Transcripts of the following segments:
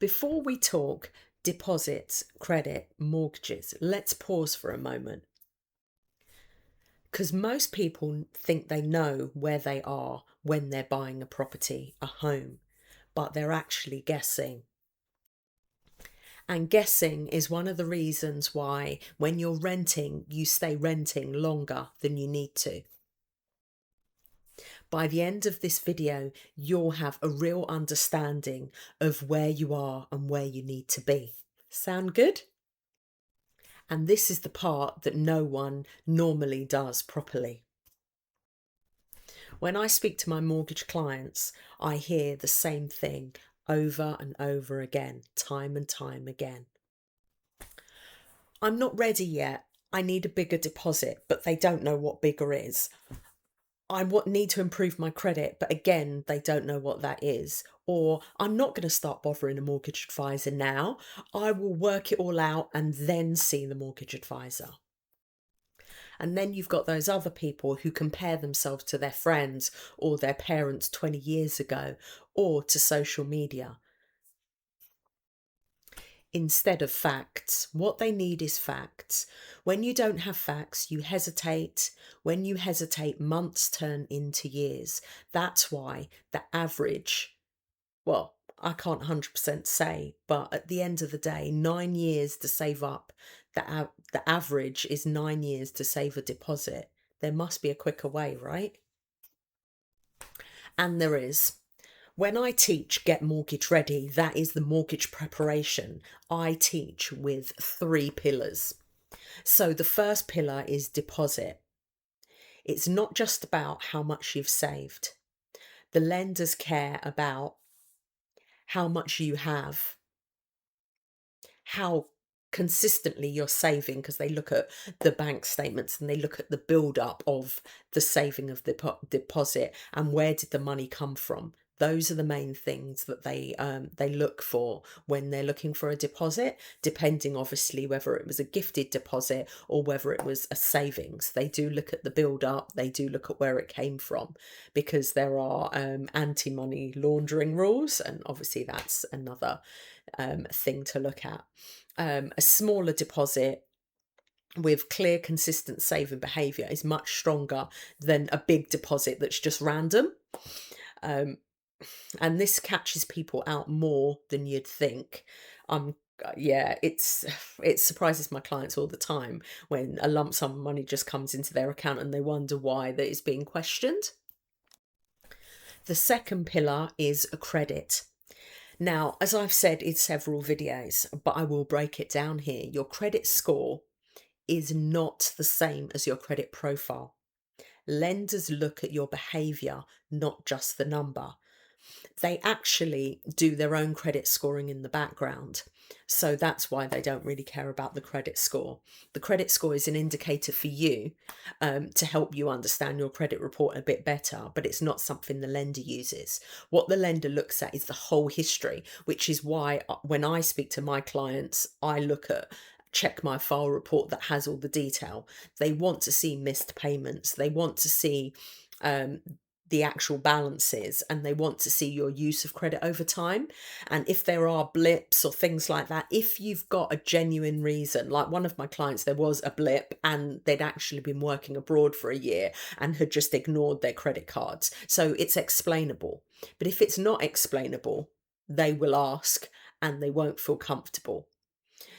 Before we talk deposits, credit, mortgages, let's pause for a moment. Because most people think they know where they are when they're buying a property, a home, but they're actually guessing. And guessing is one of the reasons why when you're renting, you stay renting longer than you need to. By the end of this video, you'll have a real understanding of where you are and where you need to be. Sound good? And this is the part that no one normally does properly. When I speak to my mortgage clients, I hear the same thing over and over again, time and time again. I'm not ready yet. I need a bigger deposit, but they don't know what bigger is. I need to improve my credit, but again, they don't know what that is. Or I'm not going to start bothering a mortgage advisor now. I will work it all out and then see the mortgage advisor. And then you've got those other people who compare themselves to their friends or their parents 20 years ago or to social media. Instead of facts, what they need is facts. When you don't have facts, you hesitate. When you hesitate, months turn into years. That's why the average, well, I can't 100% say, but at the end of the day, 9 years to save up. The average is 9 years to save a deposit. There must be a quicker way, right? And there is. When I teach Get Mortgage Ready, that is the mortgage preparation. I teach with 3 pillars. So the first pillar is deposit. It's not just about how much you've saved. The lenders care about how much you have, how consistently you're saving, because they look at the bank statements and they look at the build up of the saving of the deposit and where did the money come from. Those are the main things that they look for when they're looking for a deposit, depending obviously whether it was a gifted deposit or whether it was a savings. They do look at the build up, they do look at where it came from, because there are anti-money laundering rules, and obviously that's another thing to look at. A smaller deposit with clear, consistent saving behaviour is much stronger than a big deposit that's just random. And this catches people out more than you'd think. Yeah, it surprises my clients all the time when a lump sum of money just comes into their account and they wonder why that is being questioned. The second pillar is a credit. Now, as I've said in several videos, but I will break it down here, your credit score is not the same as your credit profile. Lenders look at your behaviour, not just the number. They actually do their own credit scoring in the background. So that's why they don't really care about the credit score. The credit score is an indicator for you to help you understand your credit report a bit better, but it's not something the lender uses. What the lender looks at is the whole history, which is why when I speak to my clients, I check my file report that has all the detail. They want to see missed payments. They want to see the actual balances, and they want to see your use of credit over time. And if there are blips or things like that, if you've got a genuine reason, like one of my clients, there was a blip and they'd actually been working abroad for a year and had just ignored their credit cards. So it's explainable. But if it's not explainable, they will ask and they won't feel comfortable.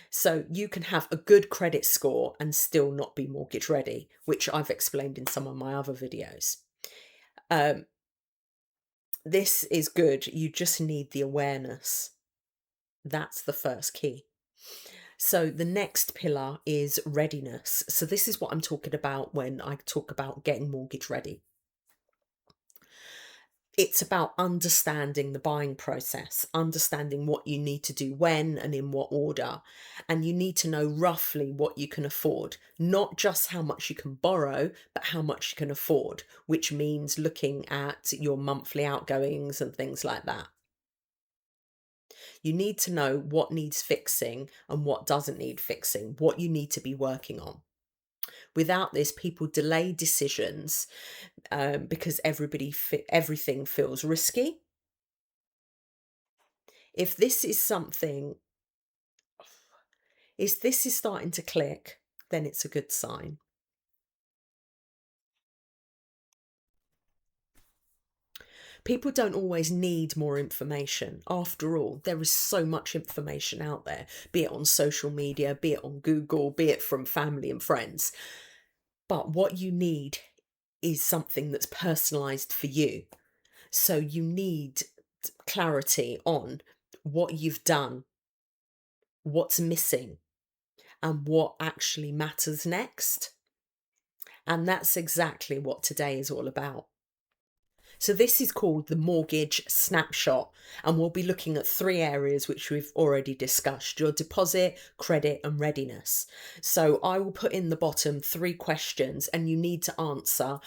So you can have a good credit score and still not be mortgage ready, which I've explained in some of my other videos. This is good. You just need the awareness. That's the first key. So the next pillar is readiness. So this is what I'm talking about when I talk about getting mortgage ready. It's about understanding the buying process, understanding what you need to do when and in what order. And you need to know roughly what you can afford, not just how much you can borrow, but how much you can afford, which means looking at your monthly outgoings and things like that. You need to know what needs fixing and what doesn't need fixing, what you need to be working on. Without this, people delay decisions because everything feels risky. If this is something, if this is starting to click, then it's a good sign. People don't always need more information. After all, there is so much information out there, be it on social media, be it on Google, be it from family and friends. But what you need is something that's personalized for you. So you need clarity on what you've done, what's missing, and what actually matters next. And that's exactly what today is all about. So, this is called the mortgage snapshot, and we'll be looking at three areas which we've already discussed: your deposit, credit, and readiness. So, I will put in the bottom three questions, and you need to answer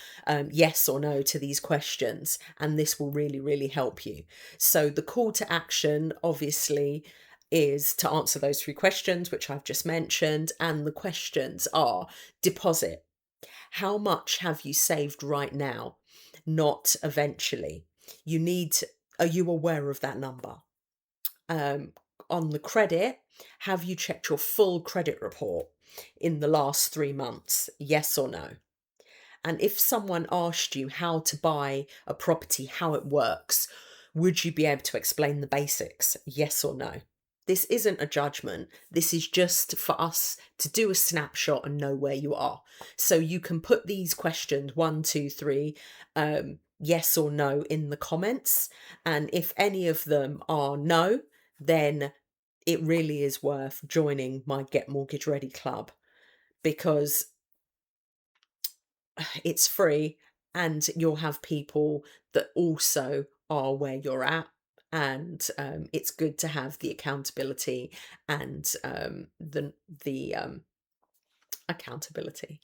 yes or no to these questions, and this will really, really help you. So, the call to action obviously is to answer those three questions, which I've just mentioned, and the questions are: deposit. How much have you saved right now? Not eventually. You need, are you aware of that number? Um, on the credit, have you checked your full credit report in the last 3 months? Yes or no? And if someone asked you how to buy a property, how it works, would you be able to explain the basics? Yes or no? This isn't a judgment. This is just for us to do a snapshot and know where you are. So you can put these questions, one, two, three, yes or no, in the comments. And if any of them are no, then it really is worth joining my Get Mortgage Ready Club, because it's free and you'll have people that also are where you're at. And it's good to have the accountability and the accountability.